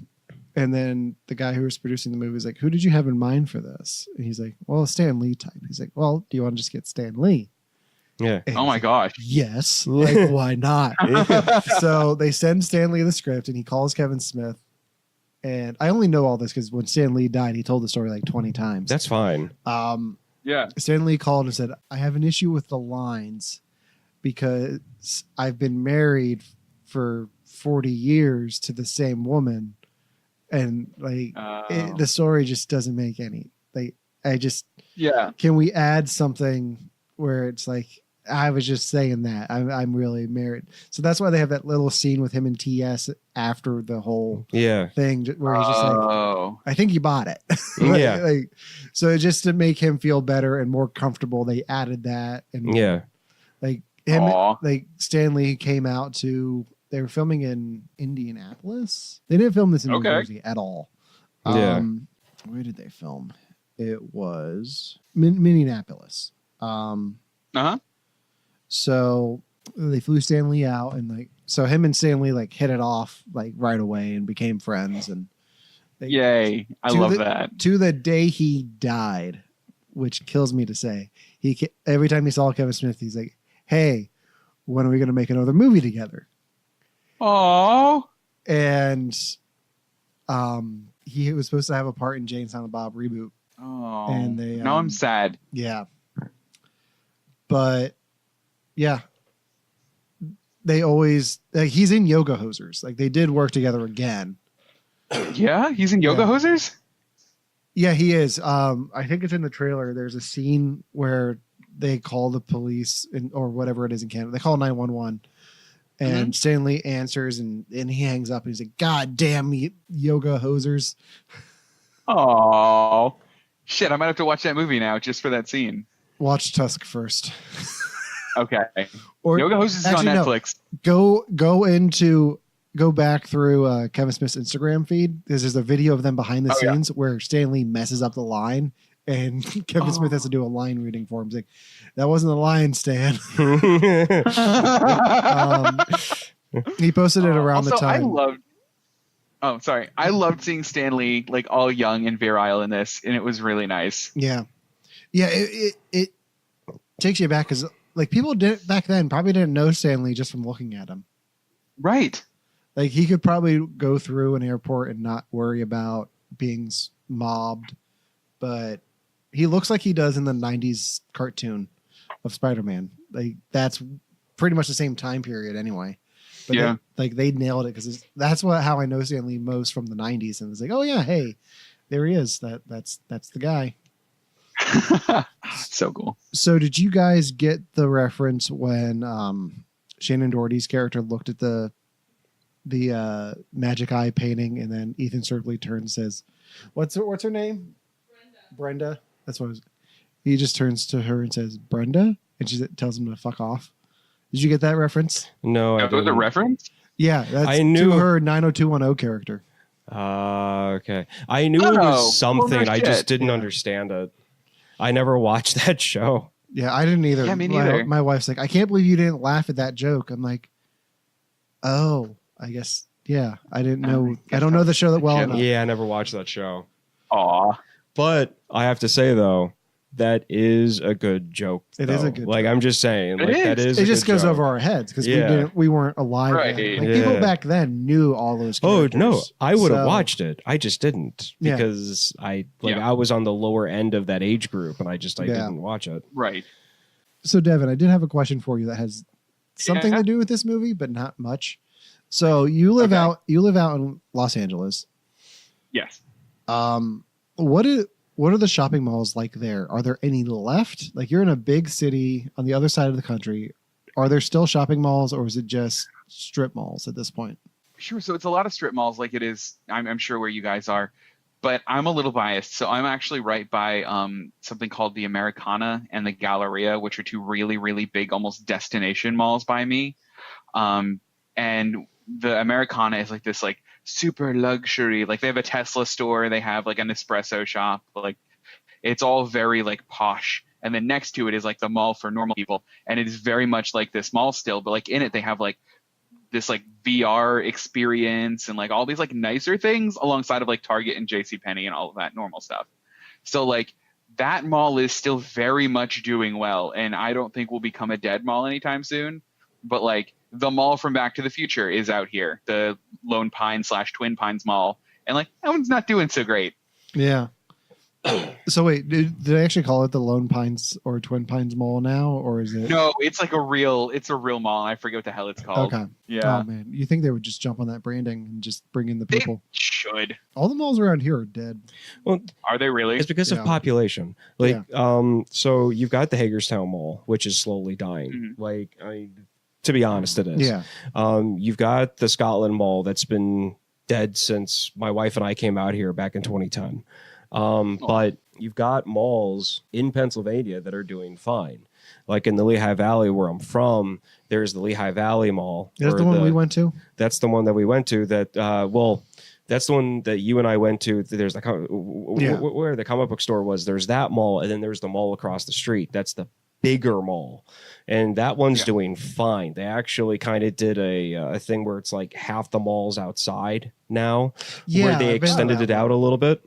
And then the guy who was producing the movie was like, who did you have in mind for this? And he's like, well, a Stan Lee type. He's like, well, do you want to just get Stan Lee? Yeah. And oh my gosh. Yes. Like, why not? So they send Stan Lee the script and he calls Kevin Smith. And I only know all this because when Stan Lee died, he told the story like 20 times. That's fine. Stan Lee called and said, I have an issue with the lines because I've been married for 40 years to the same woman. And like the story just doesn't make any, can we add something where it's like, I was just saying that I'm really married. So that's why they have that little scene with him and TS after the whole thing where he's just like, I think you bought it. So just to make him feel better and more comfortable, they added that. And like him, like Stan Lee came out to, they were filming in Indianapolis. They didn't film this in New Jersey at all. Yeah. Where did they film? It was Minneapolis. So they flew Stan Lee out, and like, so him and Stan Lee like hit it off like right away and became friends. And Yay! I love that. To the day he died, which kills me to say. Every time he saw Kevin Smith, he's like, "Hey, when are we going to make another movie together?" Oh. And he was supposed to have a part in Jane Silent Bob reboot. Oh. And they now I'm sad. Yeah. But yeah. They always he's in Yoga Hosers. Like they did work together again. Yeah, he's in Yoga Hosers? Yeah, he is. I think it's in the trailer. There's a scene where they call the police or whatever it is in Canada. They call 911. And Stan Lee answers and he hangs up and he's like, "God damn Yoga Hosers." Oh. Shit, I might have to watch that movie now just for that scene. Watch Tusk first. Okay. Or Yoga Hosers is on Netflix. No. Go back through Kevin Smith's Instagram feed. There's a video of them behind the scenes where Stan Lee messes up the line and Kevin Smith has to do a line reading for him. He's like, "That wasn't a line, Stan." He posted it around the time. I loved seeing Stan Lee like all young and virile in this, and it was really nice. Yeah. It takes you back because like people did back then probably didn't know Stan Lee just from looking at him. Right. Like he could probably go through an airport and not worry about being mobbed, but he looks like he does in the 90s cartoon of Spider-Man. Like that's pretty much the same time period anyway. But they nailed it because that's how I know Stan Lee most from the 90s. And it's like, oh yeah, hey, there he is. That's the guy. So cool. So did you guys get the reference when Shannon Doherty's character looked at the magic eye painting and then Ethan Circley turns and says, what's her name? Brenda. That's what he just turns to her and says, "Brenda," and she tells him to fuck off. Did you get that reference? No, I didn't. Was a reference? Yeah, that's to her 90210 character. Okay. I knew it was something. Well, no, I just didn't understand it. I never watched that show. Yeah, I didn't either. Yeah, me neither. My wife's like, "I can't believe you didn't laugh at that joke." I'm like, "Oh, I guess, yeah, I didn't know. I don't know the show that well enough." Yeah, I never watched that show. Aw. But I have to say, though, that is a good joke. It is a good joke. I'm just saying. That is it just goes over our heads because we weren't alive. Right. People back then knew all those characters. Oh, no. I would have watched it. I just didn't because I was on the lower end of that age group and I didn't watch it. Right. So, Devin, I did have a question for you that has something to do with this movie, but not much. So you live out in Los Angeles. Yes. What are the shopping malls like there? Are there any left? Like you're in a big city on the other side of the country. Are there still shopping malls or is it just strip malls at this point? Sure. So it's a lot of strip malls like it is. I'm sure where you guys are, but I'm a little biased. So I'm actually right by something called the Americana and the Galleria, which are two really, really big, almost destination malls by me. And the Americana is like this like super luxury, like they have a Tesla store, they have like an espresso shop, like it's all very like posh. And then next to it is like the mall for normal people, and it is very much like this mall still, but like in it they have like this like VR experience and like all these like nicer things alongside of like Target and JCPenney and all of that normal stuff. So like that mall is still very much doing well, and I don't think will become a dead mall anytime soon. But like the mall from Back to the Future is out here, the Lone Pine / Twin Pines Mall, and like that one's not doing so great. Yeah. So wait, did they actually call it the Lone Pines or Twin Pines Mall now, or is it? No, it's like a real mall. And I forget what the hell it's called. Okay. Yeah. Oh man, you think they would just jump on that branding and just bring in the people? They should. All the malls around here are dead. Well, are they really? It's because of population. Like, so you've got the Hagerstown Mall, which is slowly dying. Mm-hmm. Like, to be honest, it is. Yeah. You've got the Scotland Mall that's been dead since my wife and I came out here back in 2010. But you've got malls in Pennsylvania that are doing fine. Like in the Lehigh Valley where I'm from, there's the Lehigh Valley Mall. That's the one we went to? That's the one that we went to that, That's the one that you and I went to. There's the where the comic book store was. There's that mall, and then there's the mall across the street. That's the bigger mall, and that one's doing fine. They actually kind of did a thing where it's like half the mall's outside now, where they extended it out a little bit.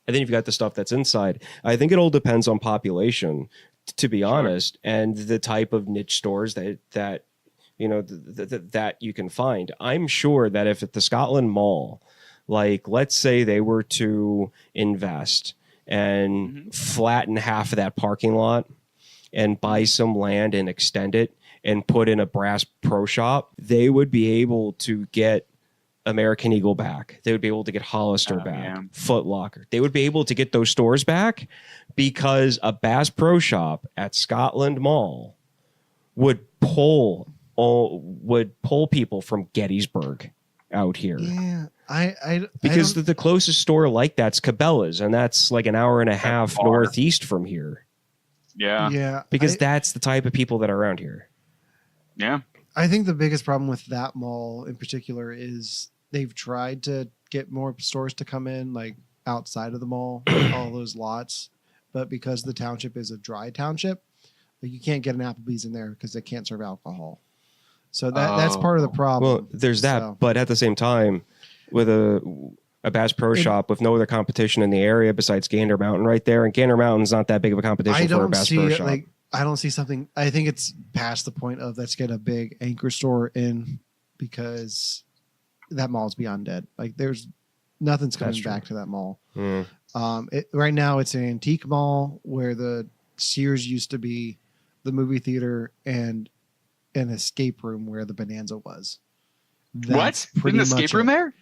And then you've got the stuff that's inside. I think it all depends on population, to be honest, and the type of niche stores that you know, that you can find. I'm sure that if at the Scotland Mall, like, let's say they were to invest and flatten half of that parking lot and buy some land and extend it and put in a Brass Pro Shop, they would be able to get American Eagle back. They would be able to get Hollister back, Foot Locker. They would be able to get those stores back because a Bass Pro Shop at Scotland Mall would pull people from Gettysburg out here. Yeah, because the closest store like that's Cabela's, and that's like an hour and a half northeast from here. Yeah. Because that's the type of people that are around here. Yeah. I think the biggest problem with that mall in particular is they've tried to get more stores to come in, like outside of the mall, all those lots. But because the township is a dry township, like, you can't get an Applebee's in there because they can't serve alcohol. So that's part of the problem. Well, there's that, but at the same time, with a Bass Pro Shop with no other competition in the area besides Gander Mountain right there, and Gander Mountain's not that big of a competition for a Bass Pro Shop. I don't see something. I think it's past the point of let's get a big anchor store in, because that mall's beyond dead. Like, there's nothing's coming back to that mall. Right now it's an antique mall where the Sears used to be, the movie theater, and an escape room where the Bonanza was. What? An escape room there?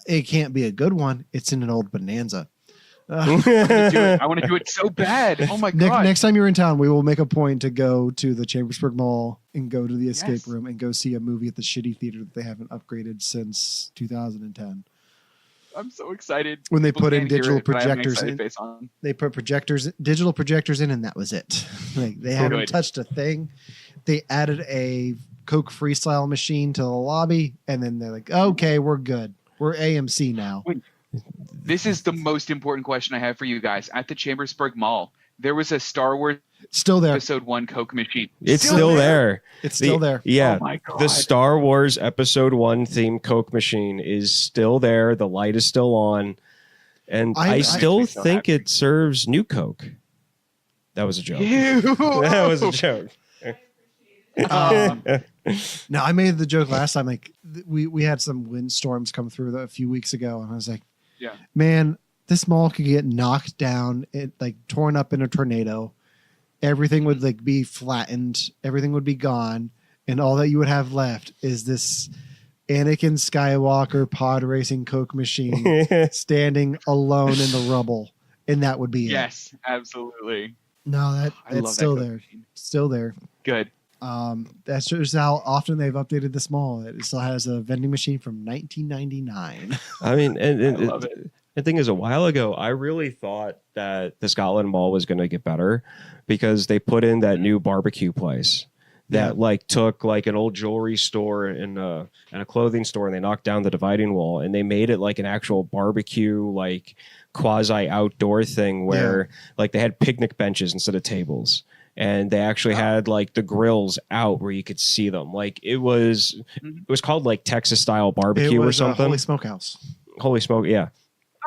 It can't be a good one. It's in an old Bonanza. I want to do it so bad. Oh my God. Next time you're in town, we will make a point to go to the Chambersburg Mall and go to the escape room and go see a movie at the shitty theater that they haven't upgraded since 2010. I'm so excited. When they put in can't hear digital it, but I have an projectors excited in, face on. they put digital projectors in, and that was it. Like, they haven't touched a thing. They added a Coke Freestyle machine to the lobby, and then they're like, okay, we're good. We're AMC now. Wait, this is the most important question I have for you guys. At the Chambersburg Mall, there was a Star Wars still there. Episode 1 Coke machine. It's still there. It's still there. Yeah. Oh my God. The Star Wars Episode 1 themed Coke machine is still there. The light is still on. And I still think it serves new Coke. That was a joke. That was a joke. No, I made the joke last time. Like, we had some windstorms come through a few weeks ago, and I was like, yeah, man, this mall could get knocked down, torn up in a tornado. Everything would like be flattened. Everything would be gone, and all that you would have left is this Anakin Skywalker pod racing Coke machine standing alone in the rubble, and that would be it. Yes, absolutely. No, that's still there. Machine. Still there. Good. That shows how often they've updated this mall. It still has a vending machine from 1999. I mean, and I love it. The thing is, a while ago, I really thought that the Scotland Mall was going to get better because they put in that new barbecue place that took like an old jewelry store and a clothing store, and they knocked down the dividing wall and they made it like an actual barbecue, like quasi outdoor thing where like they had picnic benches instead of tables. And they actually had like the grills out where you could see them. Like it was called like Texas style barbecue or something. Holy Smokehouse. Holy Smoke, yeah.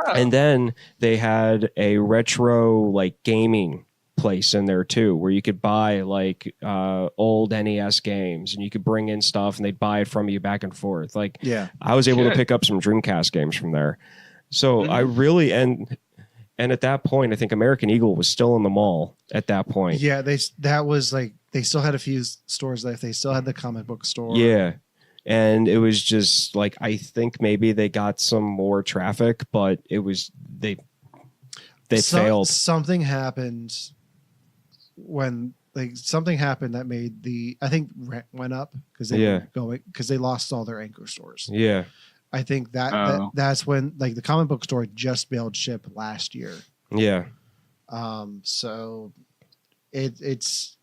Oh. And then they had a retro like gaming place in there too, where you could buy like old NES games, and you could bring in stuff, and they'd buy it from you back and forth. Like, I was able to pick up some Dreamcast games from there. So I really and at that point, I think American Eagle was still in the mall at that point. Yeah, they still had a few stores left. They still had the comic book store. Yeah. And it was just like, I think maybe they got some more traffic, but it was they failed. Something happened that made I think rent went up because they lost all their anchor stores. Yeah. I think that's when like the comic book store just bailed ship last year. Yeah. So it's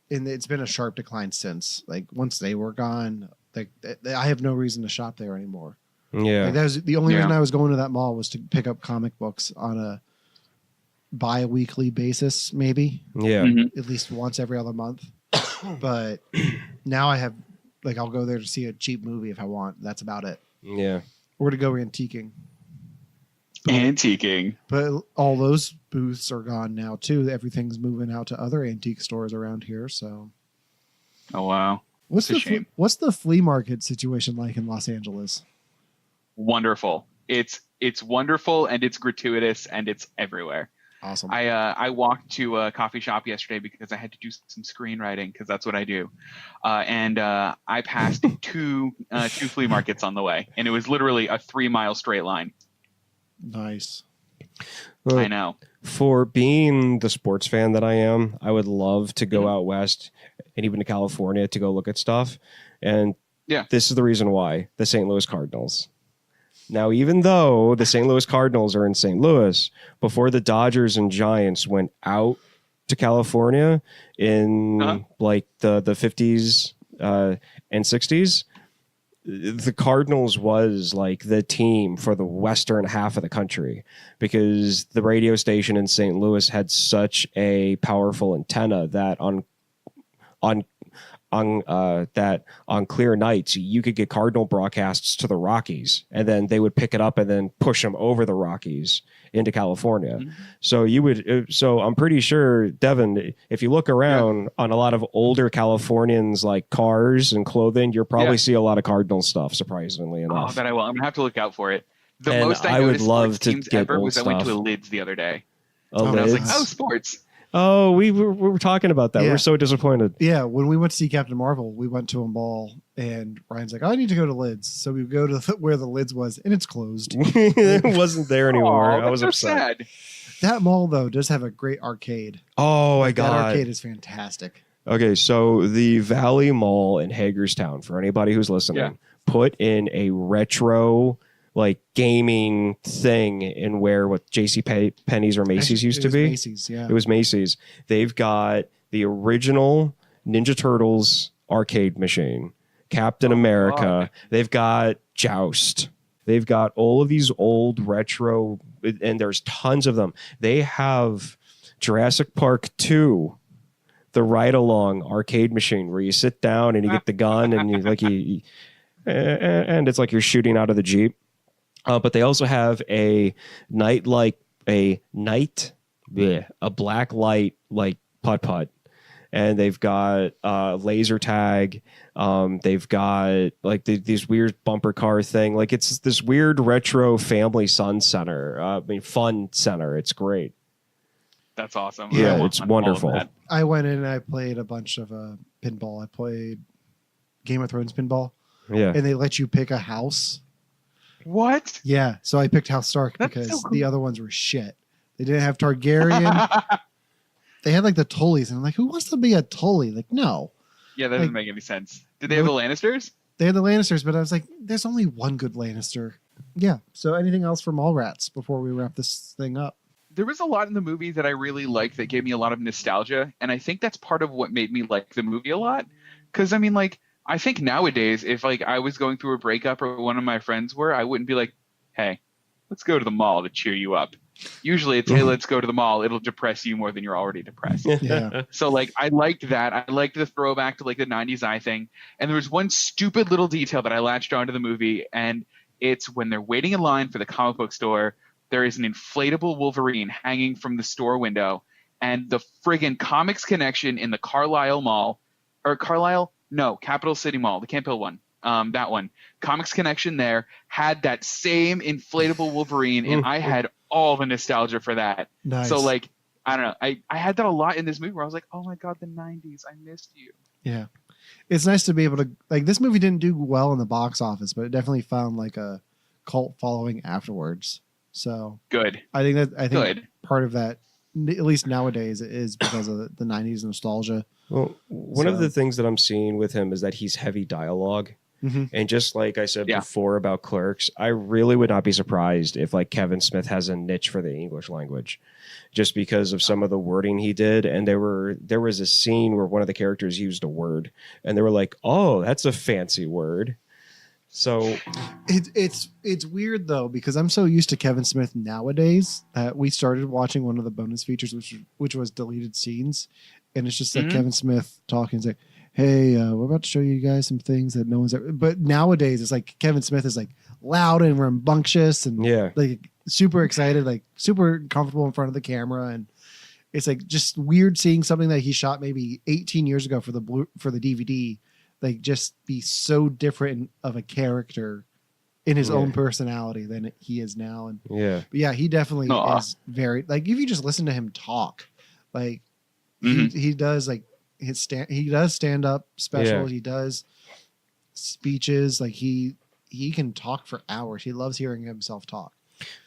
been a sharp decline since. Like once they were gone, like I have no reason to shop there anymore. Yeah. Like that was the only reason I was going to that mall was to pick up comic books on a bi-weekly basis, maybe. Yeah. Mhm. At least once every other month. But now I have, like, I'll go there to see a cheap movie if I want. That's about it. Yeah. Or to go antiquing. Antiquing. But all those booths are gone now too. Everything's moving out to other antique stores around here. So, Oh wow. what's It's a shame. what's the flea market situation like in Los Angeles? Wonderful. It's wonderful, and it's gratuitous, and it's everywhere. Awesome. I walked to a coffee shop yesterday because I had to do some screenwriting because that's what I do, and I passed two flea markets on the way, and it was literally a 3-mile straight line. Nice. Well, I know. For being the sports fan that I am, I would love to go out west and even to California to go look at stuff. And this is the reason why: the St. Louis Cardinals. Now, even though the St. Louis Cardinals are in St. Louis, before the Dodgers and Giants went out to California in like the 50s and 60s, the Cardinals was like the team for the western half of the country because the radio station in St. Louis had such a powerful antenna that on clear nights you could get Cardinal broadcasts to the Rockies, and then they would pick it up and then push them over the Rockies into California. So I'm pretty sure, Devon, if you look around on a lot of older Californians like cars and clothing, you'll probably see a lot of Cardinal stuff, surprisingly enough. Oh, that I will. I'm gonna have to look out for it. The And most I I would noticed love sports to teams get ever old was I went to a stuff. Lids the other day. Oh, And I was like, Lids? oh, sports. Oh, we were talking about that. Yeah. We're so disappointed. Yeah, when we went to see Captain Marvel, we went to a mall, and Ryan's like, "Oh, I need to go to Lids." So we go to where the Lids was, and it's closed. It wasn't there anymore. Aw, I was that's so upset. sad. That mall though does have a great arcade. Oh my That god. arcade is fantastic. Okay, so the Valley Mall in Hagerstown, for anybody who's listening, put in a retro like gaming thing in where what JC Penney's or Macy's used It to was be. Macy's, yeah. It was Macy's. They've got the original Ninja Turtles arcade machine, Captain America. God. They've got Joust. They've got all of these old retro, and there's tons of them. They have Jurassic Park 2, the ride-along arcade machine where you sit down and you get the gun and and it's like you're shooting out of the Jeep. But they also have a black light like putt-putt, and they've got laser tag. They've got like these weird bumper car thing. Like it's this weird retro family fun center. Fun center. It's great. That's awesome. Yeah, I want it's all of wonderful. that. I went in and I played a bunch of pinball. I played Game of Thrones pinball, Yeah. and they let you pick a house. What? Yeah, so I picked House Stark That's because so cool. the other ones were shit. They didn't have Targaryen. They had like the Tullys, and I'm like, who wants to be a Tully? Like, no. Yeah, that doesn't Like- make any sense. Did they have the Lannisters? They had the Lannisters, but I was like, there's only one good Lannister. Yeah. So anything else for Mallrats before we wrap this thing up? There was a lot in the movie that I really liked that gave me a lot of nostalgia, and I think that's part of what made me like the movie a lot. Because I mean, like, I think nowadays, if like I was going through a breakup or one of my friends were, I wouldn't be like, "Hey, let's go to the mall to cheer you up." Usually, it's "Hey, let's go to the mall. It'll depress you more than you're already depressed." Yeah. So like I liked that. I liked the throwback to like the 90s eye thing. And there was one stupid little detail that I latched onto the movie, and it's when they're waiting in line for the comic book store, there is an inflatable Wolverine hanging from the store window, and the friggin' Comics Connection in the Carlisle Mall, or Carlisle? No, Capital City Mall, the Camp Hill one. That one. Comics Connection there had that same inflatable Wolverine, and I had all the nostalgia for that. Nice. So like, I don't know. I had that a lot in this movie where I was like, oh my God, the 90s. I missed you. Yeah. It's nice to be able to, like, this movie didn't do well in the box office, but it definitely found like a cult following afterwards. So Good. I think Good. part of that, at least nowadays, is because of the 90s nostalgia. Well, one of So- the things that I'm seeing with him is that he's heavy dialogue. Mhm. And just like I said before about Clerks, I really would not be surprised if like Kevin Smith has a niche for the English language, just because of some of the wording he did. And there was a scene where one of the characters used a word, and they were like, "Oh, that's a fancy word." So It's weird though, because I'm so used to Kevin Smith nowadays that we started watching one of the bonus features, which was deleted scenes, and it's just like Kevin Smith talking. It's like, hey, we're about to show you guys some things that no one's ever. But nowadays, it's like Kevin Smith is like loud and rambunctious and like super excited, like super comfortable in front of the camera, and it's like just weird seeing something that he shot maybe 18 years ago for the DVD, like just be so different of a character in his own personality than he is now. And but yeah, he definitely is very like, if you just listen to him talk, like he does like he does stand up specials, he does speeches, like he can talk for hours. He loves hearing himself talk.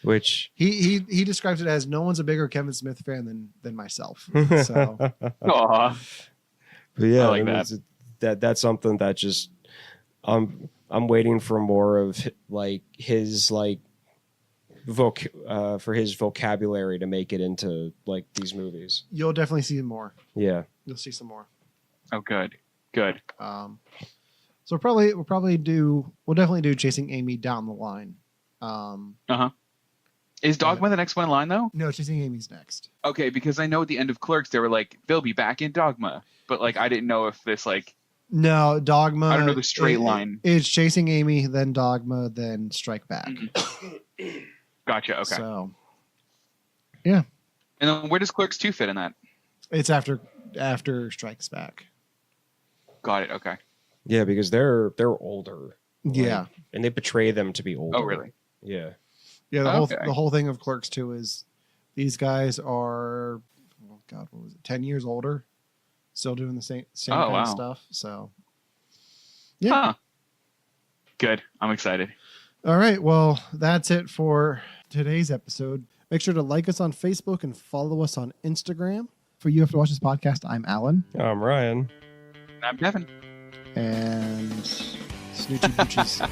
Which he describes it as, no one's a bigger Kevin Smith fan than myself. So but yeah, I like that's something that just I'm waiting for more of, like his like for his vocabulary to make it into like these movies. You'll definitely see more. Yeah, you'll see some more. Oh, good. So we'll definitely do Chasing Amy down the line. Is Dogma the next one in line though? No, Chasing Amy's next. Okay, because I know at the end of Clerks they were like, they'll be back in Dogma, but like I didn't know if this like. No, Dogma. I don't know the straight line. It's Chasing Amy, then Dogma, then Strike Back. Gotcha. Okay. So, yeah. And then where does Clerks 2 fit in that? It's after Strikes Back. Got it. Okay. Yeah, because they're older. Yeah, and they portray them to be older. Oh, really? Yeah. Yeah. The whole thing of Clerks 2 is these guys are, oh God, what was it? 10 years older, still doing the same kind of stuff. So, yeah. Huh. Good. I'm excited. All right. Well, that's it for today's episode. Make sure to like us on Facebook and follow us on Instagram. For You Have to Watch This Podcast, I'm Alan. I'm Ryan. I'm Devin. And Snoochie Boochies.